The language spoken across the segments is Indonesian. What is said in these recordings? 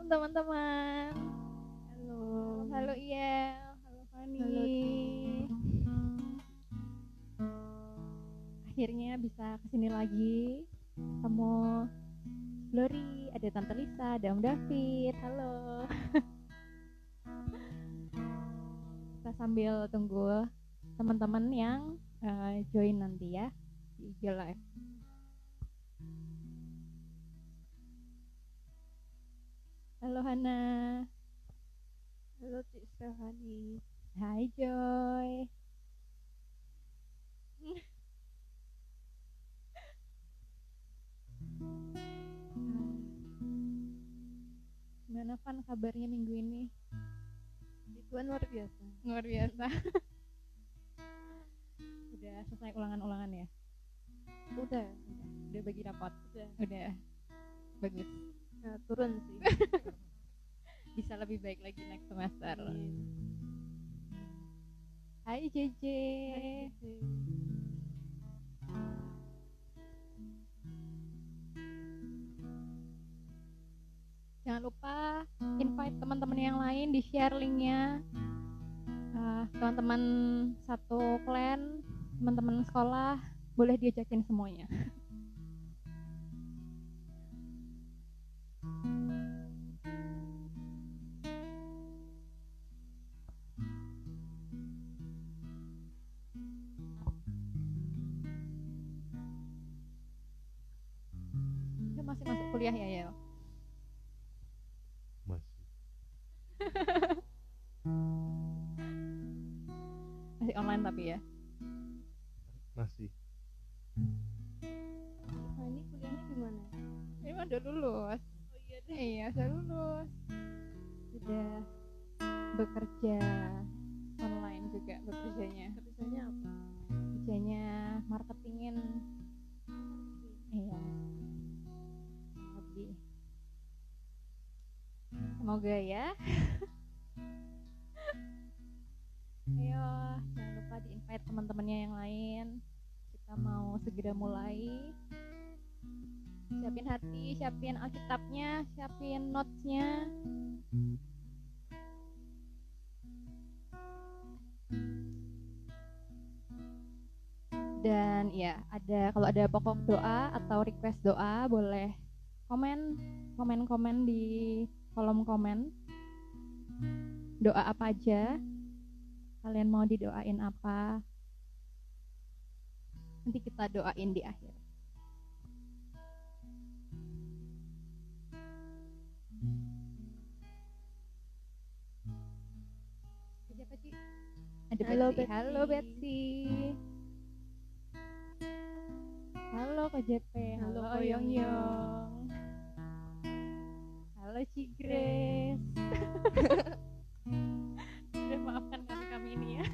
teman-teman. Halo. Halo Iya. Halo Fani. Halo, Akhirnya bisa kesini lagi. Ketemu Glory, ada Tante Lisa, ada Om David. Halo. Kita sambil tunggu teman-teman yang join nanti ya di IG Live. Halo Hana. Halo Cik Stefani. Hai Joy. Gimana Van kabarnya minggu ini? Itu luar biasa. Luar biasa. Udah selesai ulangan-ulangan ya? Udah bagi rapot? Udah. Bagus. Nah, turun sih. Bisa lebih baik lagi next semester. Hai. Hai JJ. Jangan lupa invite teman-teman yang lain, di share linknya. Teman-teman satu klan, teman-teman sekolah, boleh diajakin semuanya. Dia masih masuk kuliah ya Yel? Masih. Masih online tapi ya? Masih. Nah, ini kuliahnya gimana? Ini mah udah lulus. Oh iya deh. Iya, saya lulus. Sudah bekerja online juga bekerjanya. Kerjanya apa? Kerjanya marketingin. Iya. Lebih. Semoga ya. Ayo, jangan lupa di-invite teman-temannya yang lain. Kita mau segera mulai. Siapin hati, siapin Alkitabnya, siapin notes-nya. Dan ya, kalau ada pokok doa atau request doa boleh komen di kolom komen. Doa apa aja? Kalian mau didoain apa? Nanti kita doain di akhir. Siapa Ci? Ada Halo, Betsy. Betsy. Halo Betsy. Halo Kak JP. Halo, Halo Ko Yong Yong Yong. Halo Ci Grace. Sudah maafkan kami ini ya.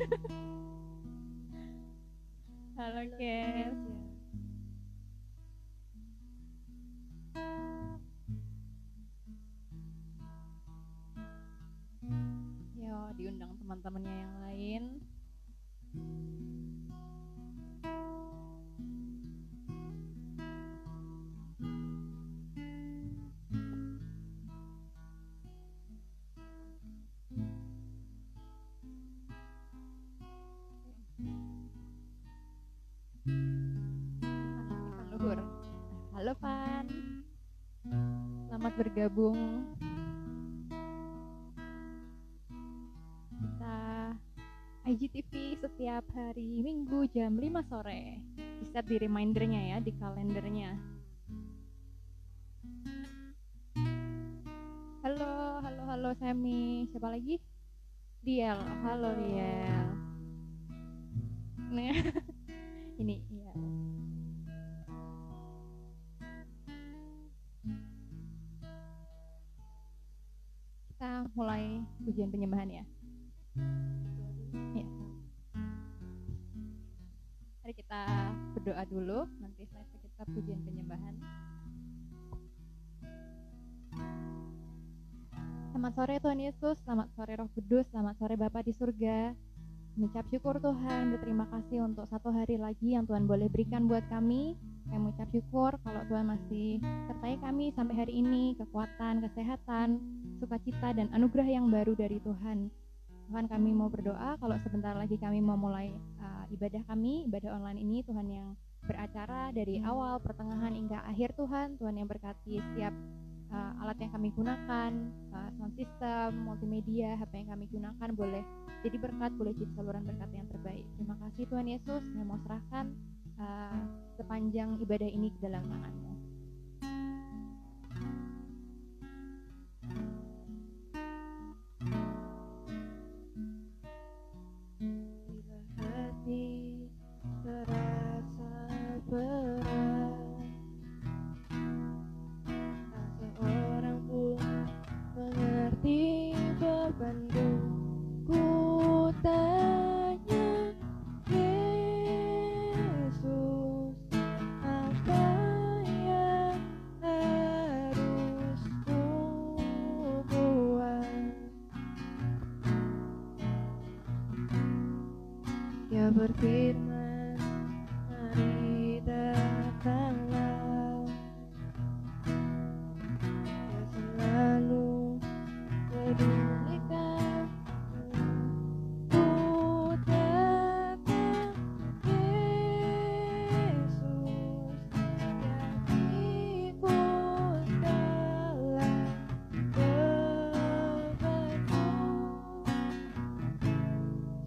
Halo Kes. Yo, diundang teman-temannya yang lain. Van Luhur. Halo Van. Selamat bergabung. Kita IGTV setiap hari Minggu jam 5 sore. Bisa di remindernya ya, di kalendernya. Halo Semi. Siapa lagi? Diel. Halo Diel. Nah, ini ya. Kita mulai pujian penyembahan ya. Ya. Mari kita berdoa dulu, nanti setelah kita pujian penyembahan. Selamat sore Tuhan Yesus, selamat sore Roh Kudus, selamat sore Bapa di surga. Mengucap syukur Tuhan, berterima kasih untuk satu hari lagi yang Tuhan boleh berikan buat kami. Kami mengucap syukur kalau Tuhan masih sertai kami sampai hari ini, kekuatan, kesehatan, sukacita, dan anugerah yang baru dari Tuhan. Tuhan, kami mau berdoa kalau sebentar lagi kami mau mulai ibadah online ini, Tuhan yang beracara dari awal, pertengahan, hingga akhir Tuhan. Tuhan yang berkati setiap alat yang kami gunakan, sound system, multimedia, HP yang kami gunakan boleh jadi berkat, boleh jadi saluran berkat yang terbaik. Terima kasih Tuhan Yesus, saya mau serahkan sepanjang ibadah ini ke dalam tangan-Mu. Bila hati terasa berat, tak seorang pun mengerti bebanku. Ku tanya Yesus, apa yang harus ku buat? Dia berfirman, mari datanglah. Dia selalu pedulikan. Ku datang Yesus, yang ikut dalam bebanku.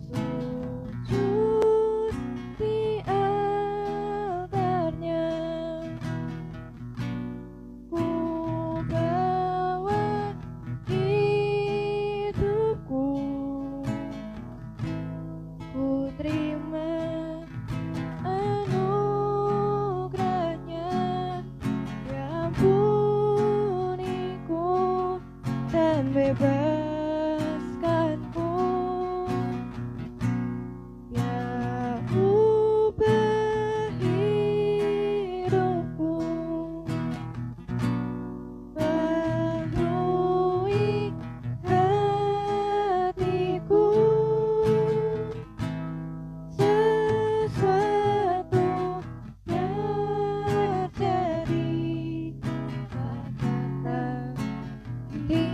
Sujud di altarnya, ku bawa hidupku. Ku terima anugerahnya, yang ampuniku dan bebaskanku. Ya ubah hidupku, baharui hatiku. Sesuatu terjadi, kata di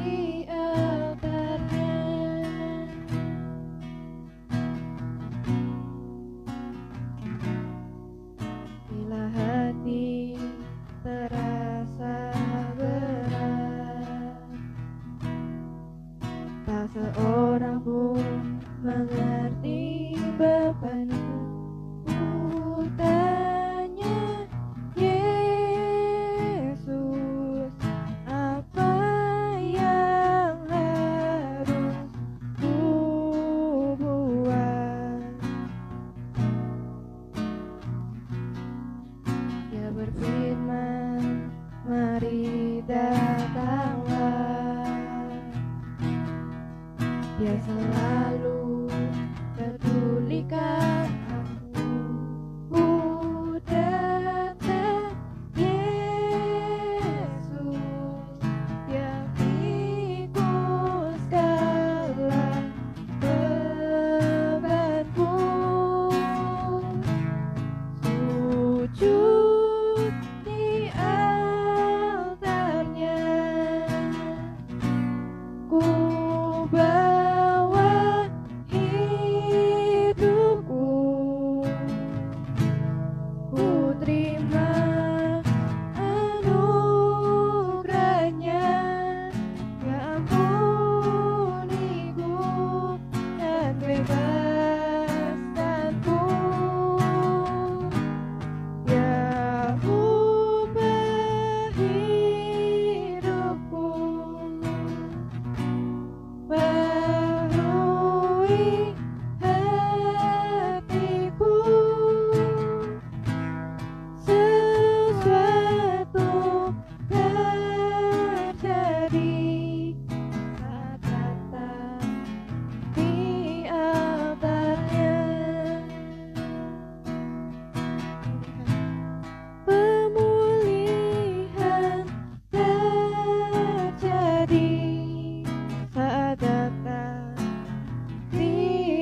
altarnya. Bila hati terasa berat, tak seorang pun mengerti bebanku. Ku tanya Yesus, apa yang harus ku buat? Dia berfirman, mari datanglah. Dia selalu pedulikan aku. Ku datang Yesus, yang ikut segala bebanku. Sujud di altarnya, ku bawa hidupku. Ku terima anugerahnya, yang ampuniku dan bebaskanku. Ya ubah hidupku, baharui hatiku. Sesuatu terjadi, kata di altarnya. Pemulihan terjadi saat datang di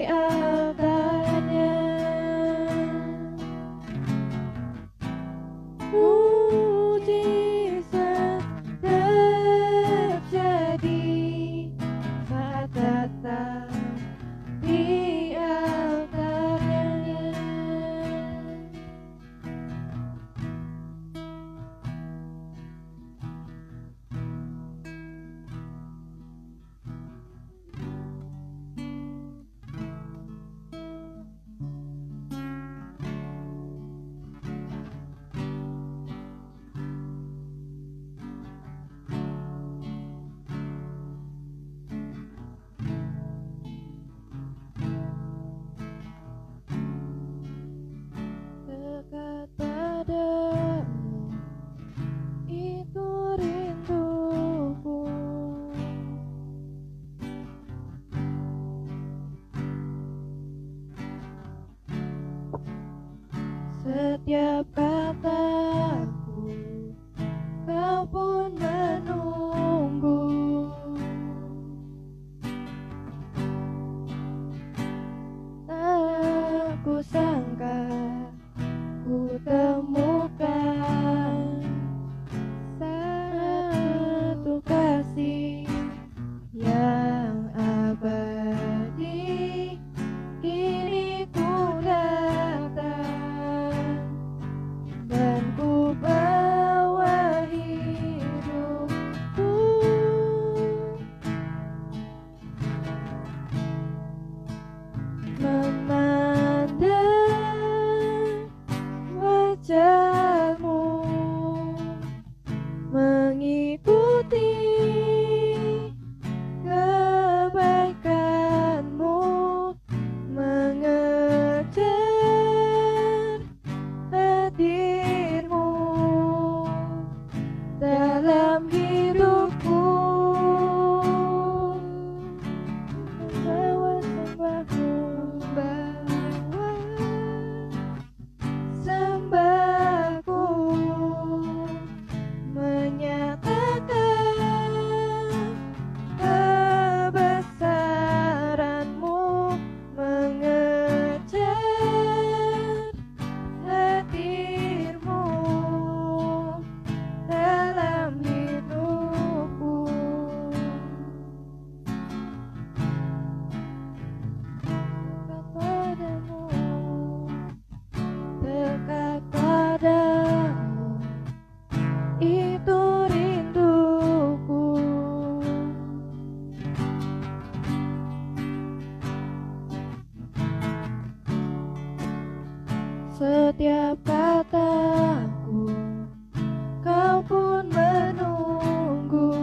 Setiap kataku kau pun menunggu. Tak kusangka ku temukan satu kasih yang abadi. Kini ku datang dan ku bawa hidupku. Memandang wajahmu, mengikuti kebaikanmu, mengejar hadirmu dalam hidupku. Membawa sembahku, menyatakan kebesaranmu, mengejar hadirmu dalam hidupku. Dekat padamu, itu rinduku. Setiap kataku kau pun menunggu.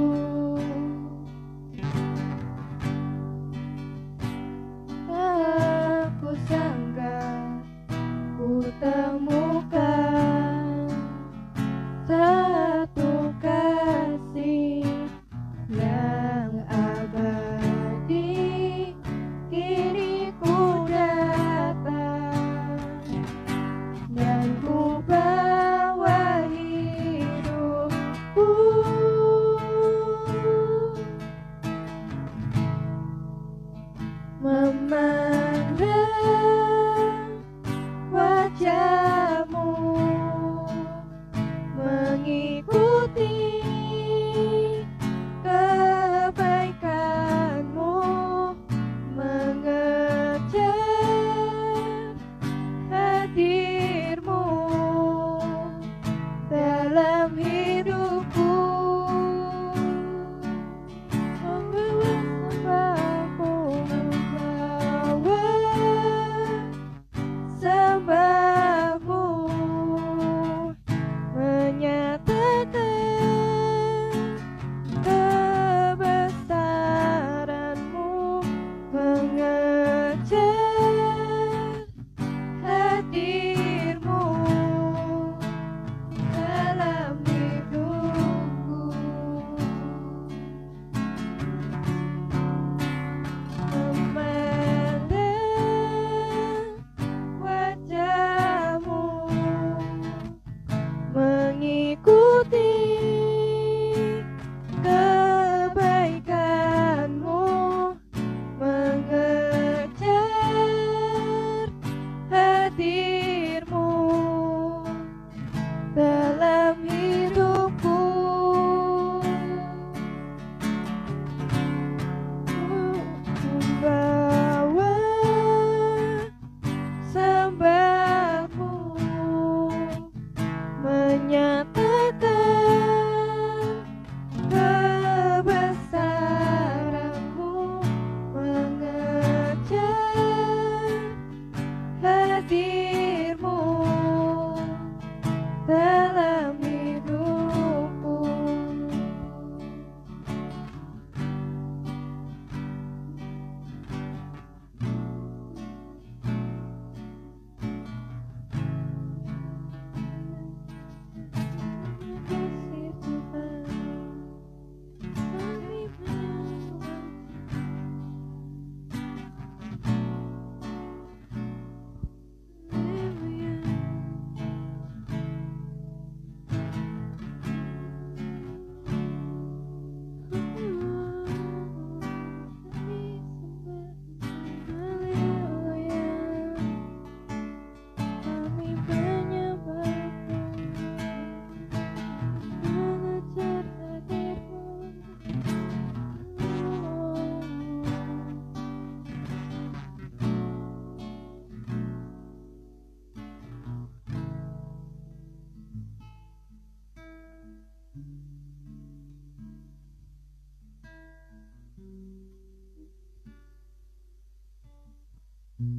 Tak kusangka ku temukan satu kasih yang abadi. Kini ku datang dan ku Tuhan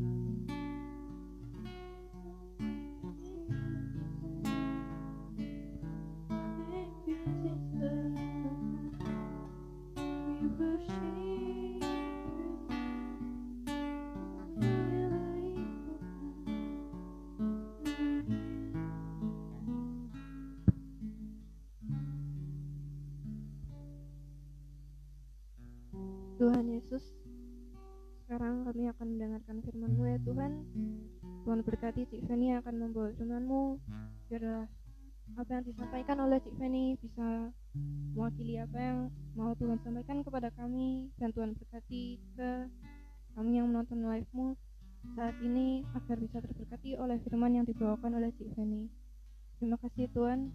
Yesus, sekarang kami akan mendengarkan firman-Mu ya Tuhan. Tuhan berkati Cik Feni akan membawa firman-Mu, biarlah apa yang disampaikan oleh Cik Feni bisa mewakili apa yang mau Tuhan sampaikan kepada kami. Dan Tuhan berkati ke kami yang menonton live-Mu saat ini agar bisa terberkati oleh firman yang dibawakan oleh Cik Feni. Terima kasih Tuhan.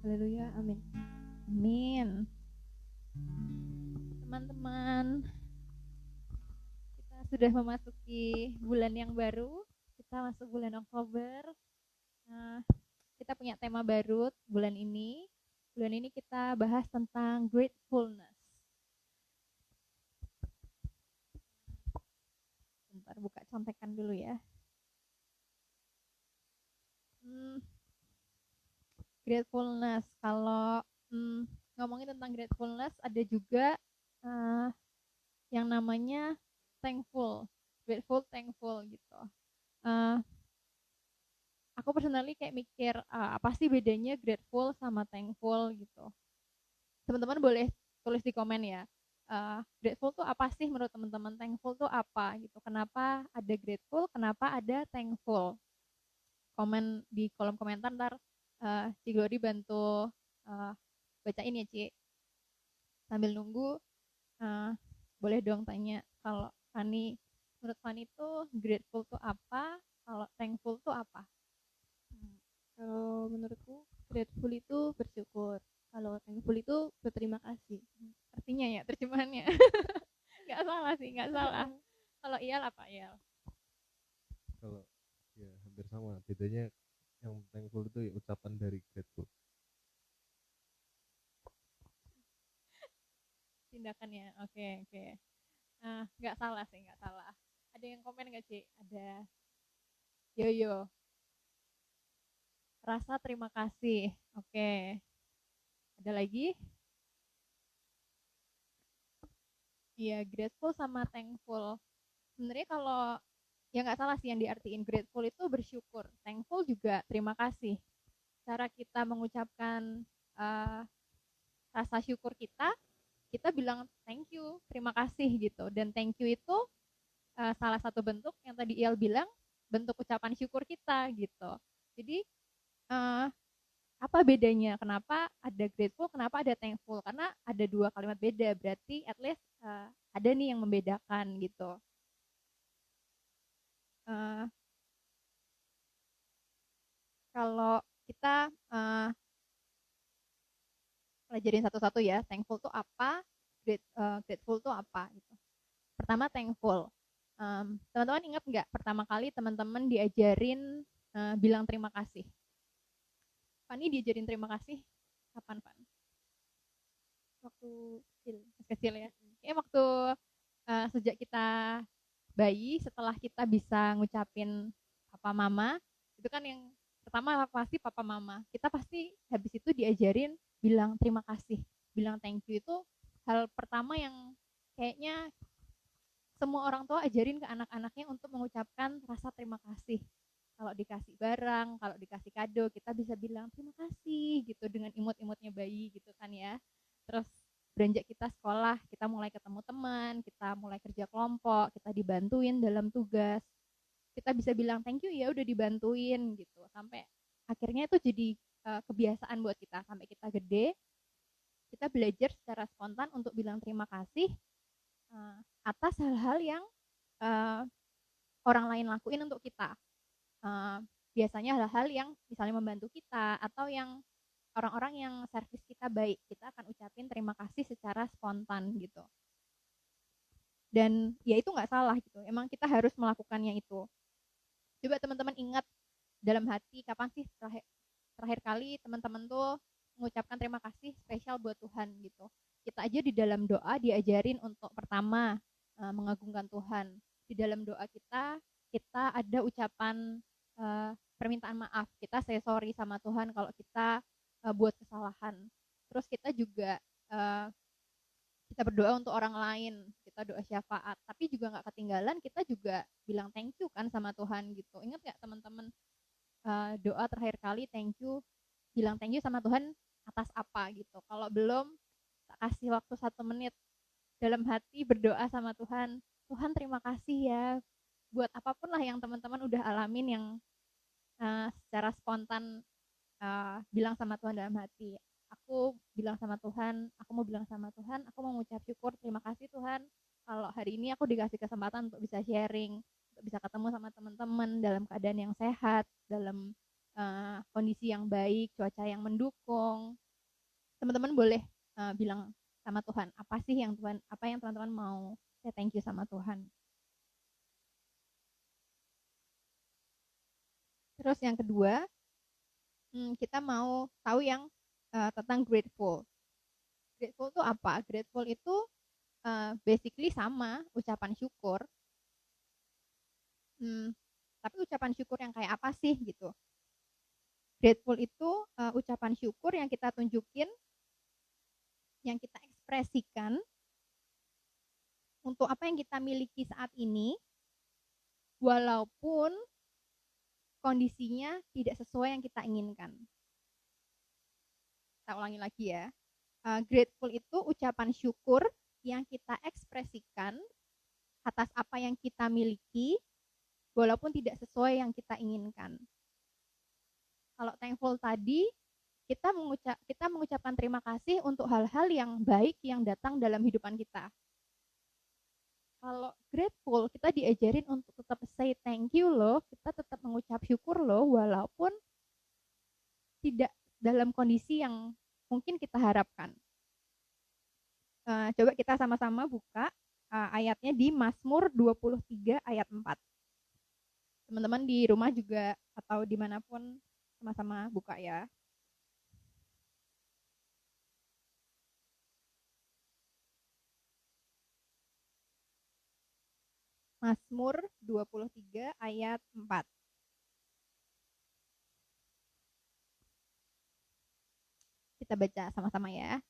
Haleluya, amin. Amin. Teman-teman, kita sudah memasuki bulan yang baru. Kita masuk bulan Oktober. Kita punya tema baru bulan ini. Bulan ini kita bahas tentang gratefulness. Bentar, buka contekan dulu ya. Gratefulness. Kalau ngomongin tentang gratefulness, ada juga yang namanya thankful, grateful, thankful gitu. Aku personally kayak mikir apa sih bedanya grateful sama thankful gitu. Teman-teman boleh tulis di komen ya. Grateful tuh apa sih menurut teman-teman? Thankful tuh apa gitu? Kenapa ada grateful? Kenapa ada thankful? Komen di kolom komentar, ntar Ci Glory bantu bacain ya Ci. Sambil nunggu boleh dong tanya, kalau Fani, menurut Fani tuh grateful tuh apa, kalau thankful tuh apa? Kalau menurutku grateful itu bersyukur, kalau thankful itu berterima kasih. Artinya ya, terjemahannya. Nggak salah sih, nggak salah. Kalau Iyal apa Iyal? Kalau ya hampir sama, bedanya yang thankful itu ya ucapan dari grateful. Tindakannya, oke. Nggak salah sih, nggak salah. Ada yang komen nggak Ci? Ada. Yoyo. Rasa terima kasih. Oke. Ada lagi? Iya, grateful sama thankful. Sebenarnya kalau ya nggak salah sih yang diartiin, grateful itu bersyukur, thankful juga terima kasih. Cara kita mengucapkan rasa syukur kita bilang thank you, terima kasih gitu. Dan thank you itu salah satu bentuk yang tadi Iel bilang, bentuk ucapan syukur kita gitu. Jadi apa bedanya? Kenapa ada grateful, kenapa ada thankful? Karena ada dua kalimat beda, berarti at least ada nih yang membedakan gitu. Kalau kita pelajarin satu-satu ya, thankful tuh apa, grateful tuh apa gitu. Pertama thankful. Teman-teman ingat nggak pertama kali teman-teman diajarin bilang terima kasih? Fani diajarin terima kasih kapan, Fan? Waktu kecil. Kecil ya. Ya waktu sejak kita bayi, setelah kita bisa ngucapin papa mama, itu kan yang pertama pasti papa mama. Kita pasti habis itu diajarin bilang terima kasih, bilang thank you. Itu hal pertama yang kayaknya semua orang tua ajarin ke anak-anaknya untuk mengucapkan rasa terima kasih. Kalau dikasih barang, kalau dikasih kado, kita bisa bilang terima kasih gitu dengan imut-imutnya bayi gitu kan ya. Terus beranjak kita sekolah, kita mulai ketemu teman, kita mulai kerja kelompok, kita dibantuin dalam tugas, kita bisa bilang thank you ya udah dibantuin gitu. Sampai akhirnya itu jadi kebiasaan buat kita. Sampai kita gede, kita belajar secara spontan untuk bilang terima kasih atas hal-hal yang orang lain lakuin untuk kita. Biasanya hal-hal yang misalnya membantu kita atau yang orang-orang yang servis kita baik, kita akan ucapin terima kasih secara spontan gitu. Dan ya itu nggak salah gitu, emang kita harus melakukannya itu. Coba teman-teman ingat dalam hati kapan sih terakhir kali teman-teman tuh mengucapkan terima kasih spesial buat Tuhan gitu. Kita aja di dalam doa diajarin untuk pertama mengagungkan Tuhan. Di dalam doa kita kita ada ucapan permintaan maaf, kita say sorry sama Tuhan kalau kita buat kesalahan. Terus kita juga kita berdoa untuk orang lain, kita doa syafaat, tapi juga nggak ketinggalan kita juga bilang thank you kan sama Tuhan gitu. Ingat nggak teman-teman, doa terakhir kali thank you, bilang thank you sama Tuhan atas apa gitu. Kalau belum, kasih waktu 1 menit dalam hati berdoa sama Tuhan. Tuhan terima kasih ya buat apapun lah yang teman-teman udah alamin, yang secara spontan bilang sama Tuhan dalam hati. Aku bilang sama Tuhan, aku mau bilang sama Tuhan, aku mau mengucap syukur, terima kasih Tuhan kalau hari ini aku dikasih kesempatan untuk bisa sharing, untuk bisa ketemu sama teman-teman dalam keadaan yang sehat, dalam kondisi yang baik, cuaca yang mendukung. Teman-teman boleh bilang sama Tuhan, apa sih yang Tuhan, apa yang teman-teman mau say thank you sama Tuhan. Terus yang kedua, kita mau tahu yang tentang grateful. Grateful itu apa? Grateful itu basically sama ucapan syukur. Tapi ucapan syukur yang kayak apa sih gitu? Grateful itu ucapan syukur yang kita tunjukin, yang kita ekspresikan untuk apa yang kita miliki saat ini, walaupun kondisinya tidak sesuai yang kita inginkan. Kita ulangi lagi ya. Grateful itu ucapan syukur yang kita ekspresikan atas apa yang kita miliki, walaupun tidak sesuai yang kita inginkan. Kalau thankful tadi, kita mengucapkan terima kasih untuk hal-hal yang baik yang datang dalam kehidupan kita. Kalau grateful, kita diajarin untuk tetap say thank you loh, kita tetap mengucap syukur loh, walaupun tidak dalam kondisi yang mungkin kita harapkan. Coba kita sama-sama buka ayatnya di Mazmur 23 ayat 4. Teman-teman di rumah juga atau dimanapun sama-sama buka ya. Mazmur 23 ayat 4. Kita baca sama-sama ya.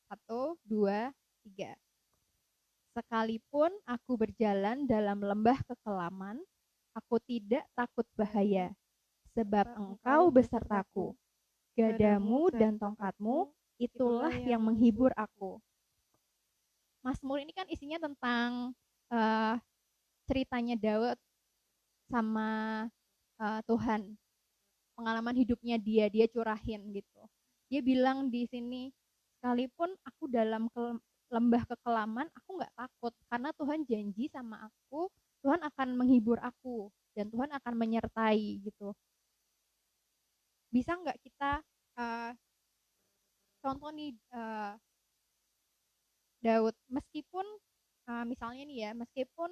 1, 2, 3. Sekalipun aku berjalan dalam lembah kekelaman, aku tidak takut bahaya, sebab Engkau besertaku. Gadamu dan tongkatmu, itulah yang menghibur aku. Mazmur ini kan isinya tentang ceritanya Daud sama Tuhan, pengalaman hidupnya dia curahin gitu. Dia bilang di sini, sekalipun aku dalam lembah kekelaman, aku nggak takut karena Tuhan janji sama aku, Tuhan akan menghibur aku dan Tuhan akan menyertai gitu. Bisa nggak kita contoh nih Daud, meskipun misalnya nih ya, meskipun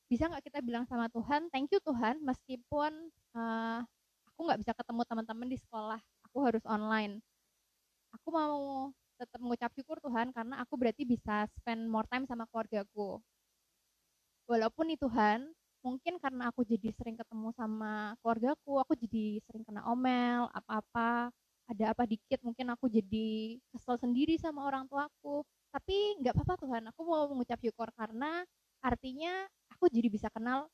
bisa nggak kita bilang sama Tuhan, thank you Tuhan, meskipun aku nggak bisa ketemu teman-teman di sekolah, aku harus online. Aku mau tetap mengucap syukur Tuhan karena aku berarti bisa spend more time sama keluargaku. Walaupun nih Tuhan, mungkin karena aku jadi sering ketemu sama keluargaku, aku jadi sering kena omel, apa-apa, ada apa dikit mungkin aku jadi kesel sendiri sama orang tuaku. Tapi nggak apa-apa Tuhan, aku mau mengucap syukur karena artinya aku jadi bisa kenal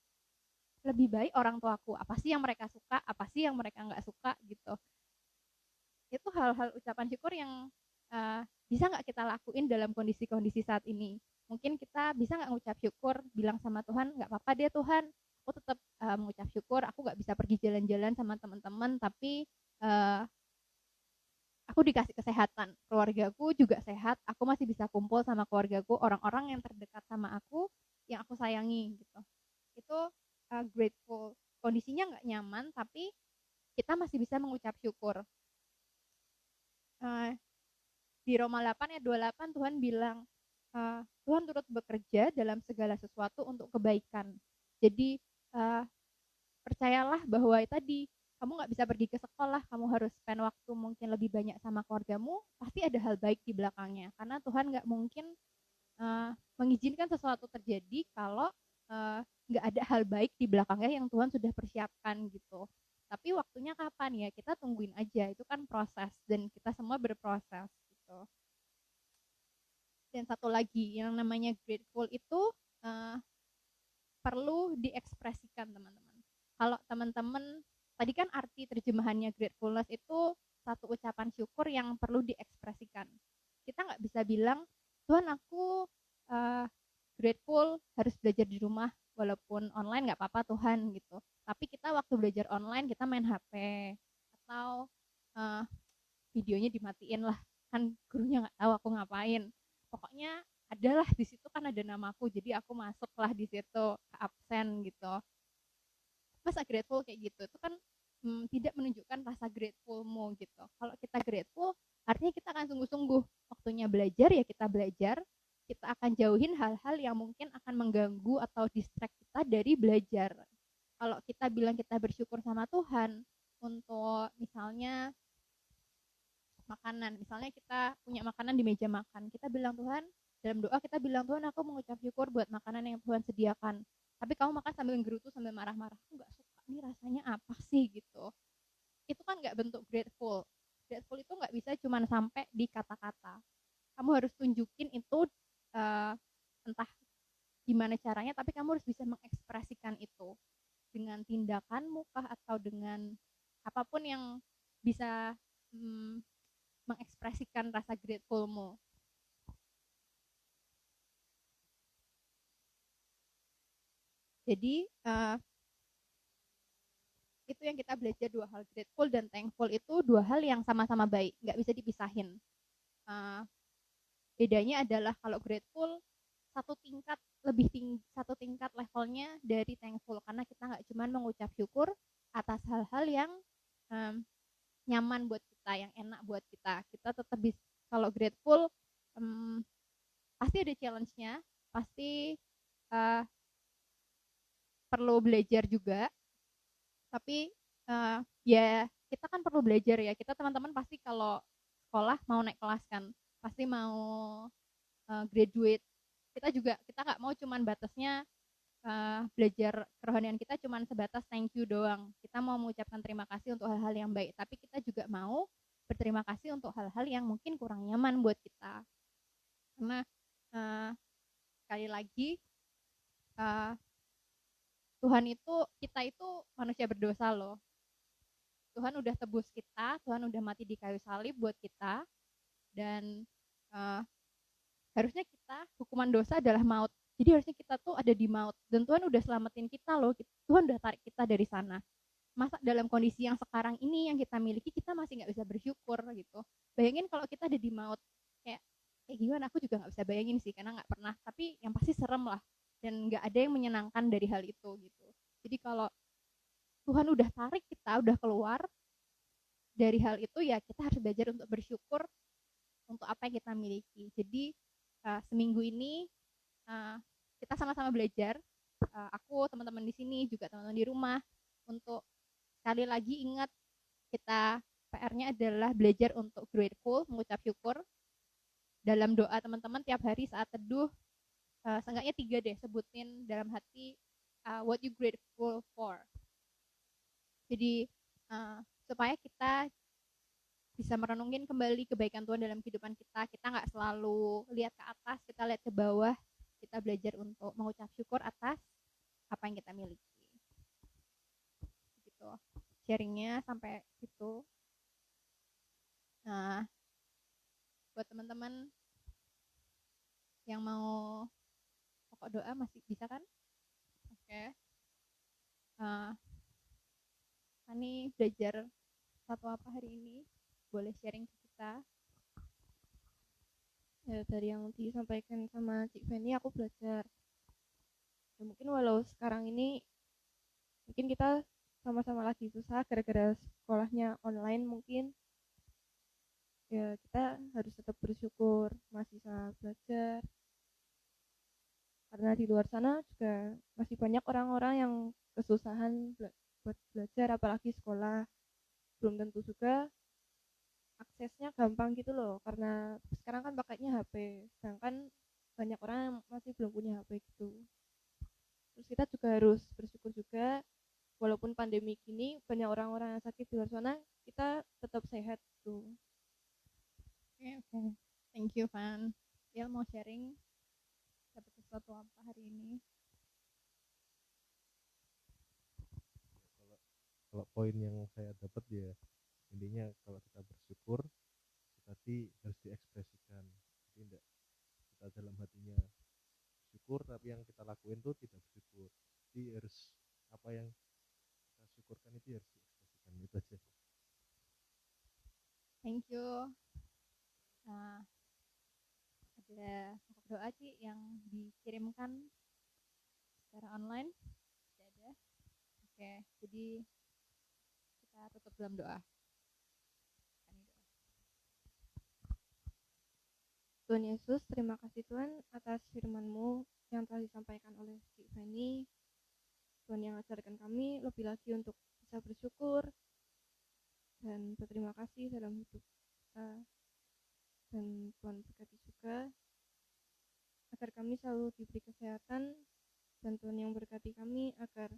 lebih baik orang tuaku, apa sih yang mereka suka, apa sih yang mereka nggak suka gitu. Itu hal-hal ucapan syukur yang bisa nggak kita lakuin dalam kondisi-kondisi saat ini. Mungkin kita bisa nggak mengucap syukur, bilang sama Tuhan, nggak apa-apa deh Tuhan, aku tetap mengucap syukur, aku nggak bisa pergi jalan-jalan sama teman-teman, tapi aku dikasih kesehatan, keluargaku juga sehat, aku masih bisa kumpul sama keluargaku, orang-orang yang terdekat sama aku, yang aku sayangi gitu. Itu grateful. Kondisinya nggak nyaman, tapi kita masih bisa mengucap syukur. Di Roma 8 ayat 28 Tuhan bilang, Tuhan turut bekerja dalam segala sesuatu untuk kebaikan. Jadi percayalah bahwa tadi kamu nggak bisa pergi ke sekolah, kamu harus spend waktu mungkin lebih banyak sama keluargamu, pasti ada hal baik di belakangnya. Karena Tuhan nggak mungkin mengizinkan sesuatu terjadi kalau nggak ada hal baik di belakangnya yang Tuhan sudah persiapkan gitu. Tapi waktunya kapan ya, kita tungguin aja, itu kan proses dan kita semua berproses gitu. Dan satu lagi yang namanya grateful itu uh, perlu diekspresikan teman-teman. Kalau teman-teman tadi kan arti terjemahannya gratefulness itu satu ucapan syukur yang perlu diekspresikan. Kita nggak bisa bilang Tuhan aku uh, grateful harus belajar di rumah walaupun online nggak apa-apa Tuhan gitu. Tapi kita waktu belajar online kita main HP atau uh, videonya dimatiin lah, kan gurunya nggak tahu aku ngapain. Pokoknya adalah di situ kan ada namaku, jadi aku masuklah di situ ke absen gitu. Masa grateful kayak gitu itu kan tidak menunjukkan rasa gratefulmu gitu. Kalau kita grateful artinya kita akan sungguh-sungguh, waktunya belajar ya kita belajar, kita akan jauhin hal-hal yang mungkin akan mengganggu atau distract kita dari belajar. Kalau kita bilang kita bersyukur sama Tuhan untuk misalnya makanan, misalnya kita punya makanan di meja makan, kita bilang Tuhan, dalam doa kita bilang Tuhan aku mengucap syukur buat makanan yang Tuhan sediakan, tapi kamu makan sambil gerutu sambil marah-marah, aku nggak suka nih rasanya apa sih gitu. Itu kan nggak bentuk grateful. Grateful itu nggak bisa cuma sampai di kata-kata, kamu harus tunjukin itu entah gimana caranya, tapi kamu harus bisa mengekspresikan itu dengan tindakanmu kah atau dengan apapun yang bisa mengekspresikan rasa gratefulmu. Jadi itu yang kita belajar dua hal, grateful dan thankful itu dua hal yang sama-sama baik, nggak bisa dipisahin. Bedanya adalah kalau grateful satu tingkat lebih tinggi, satu tingkat levelnya dari thankful, karena kita nggak cuma mengucap syukur atas hal-hal yang nyaman buat kita, yang enak buat kita. Kita tetap bisa, kalau grateful pasti ada challenge-nya, pasti perlu belajar juga. Tapi ya kita kan perlu belajar ya. Kita teman-teman pasti kalau sekolah mau naik kelas kan, pasti mau graduate. Kita nggak mau cuman batasnya belajar kerohanian kita cuman sebatas thank you doang. Kita mau mengucapkan terima kasih untuk hal-hal yang baik, tapi kita juga mau berterima kasih untuk hal-hal yang mungkin kurang nyaman buat kita. Karena sekali lagi Tuhan itu, kita itu manusia berdosa loh. Tuhan udah tebus kita, Tuhan udah mati di kayu salib buat kita, dan harusnya kita, hukuman dosa adalah maut. Jadi harusnya kita tuh ada di maut, dan Tuhan udah selamatin kita loh. Tuhan udah tarik kita dari sana. Masa dalam kondisi yang sekarang ini yang kita miliki kita masih nggak bisa bersyukur gitu. Bayangin kalau kita ada di maut, kayak gimana? Aku juga nggak bisa bayangin sih karena nggak pernah. Tapi yang pasti serem lah, dan nggak ada yang menyenangkan dari hal itu gitu. Jadi kalau Tuhan udah tarik kita, udah keluar dari hal itu, ya kita harus belajar untuk bersyukur untuk apa yang kita miliki. Jadi seminggu ini kita sama-sama belajar. Aku, teman-teman di sini, juga teman-teman di rumah, untuk sekali lagi ingat, kita PR-nya adalah belajar untuk grateful, mengucap syukur. Dalam doa teman-teman tiap hari saat teduh, seenggaknya 3 deh, sebutin dalam hati what you grateful for. Jadi supaya kita bisa merenungin kembali kebaikan Tuhan dalam kehidupan kita. Kita nggak selalu lihat ke atas, kita lihat ke bawah. Kita belajar untuk mengucap syukur atas apa yang kita miliki. Gitu. Sharingnya sampai situ. Nah, buat teman-teman yang mau pokok doa masih bisa kan? Oke. Ani belajar satu apa hari ini? Boleh sharing ke kita? Ya, dari yang disampaikan sama Cik Feni aku belajar. Ya, mungkin walau sekarang ini mungkin kita sama-sama lagi susah gara-gara sekolahnya online, mungkin ya kita harus tetap bersyukur masih bisa belajar, karena di luar sana juga masih banyak orang-orang yang kesusahan buat belajar, apalagi sekolah. Belum tentu juga aksesnya gampang gitu loh, karena sekarang kan pakainya HP, sedangkan banyak orang yang masih belum punya HP gitu. Terus kita juga harus bersyukur juga, walaupun pandemi gini banyak orang-orang yang sakit di luar sana, kita tetap sehat tuh. Oke. Thank you, Van. Dia mau sharing dapat sesuatu apa hari ini? Kalau poin yang saya dapat ya intinya kalau kita bersyukur tapi harus diekspresikan, jadi enggak kita dalam hatinya bersyukur tapi yang kita lakuin tuh tidak bersyukur, jadi harus apa yang kita syukurkan itu harus diekspresikan, itu aja. Thank you. Nah, ada pokok doa Ci yang dikirimkan secara online. Tidak ada. Oke, jadi kita tutup dalam doa. Tuhan Yesus, terima kasih Tuhan atas firman-Mu yang telah disampaikan oleh Cik Fanny. Tuhan yang ajarkan kami lebih lagi untuk bisa bersyukur dan berterima kasih dalam hidup kita. Dan Tuhan berkati juga agar kami selalu diberi kesehatan, dan Tuhan yang berkati kami agar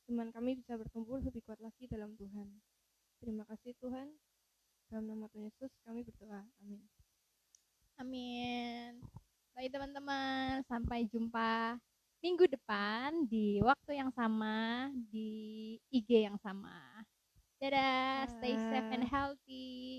iman kami bisa bertumbuh lebih kuat lagi dalam Tuhan. Terima kasih Tuhan. Dalam nama Tuhan Yesus kami berdoa. Amin. Amin. Baik teman-teman, sampai jumpa minggu depan di waktu yang sama, di IG yang sama. Dadah, stay safe and healthy.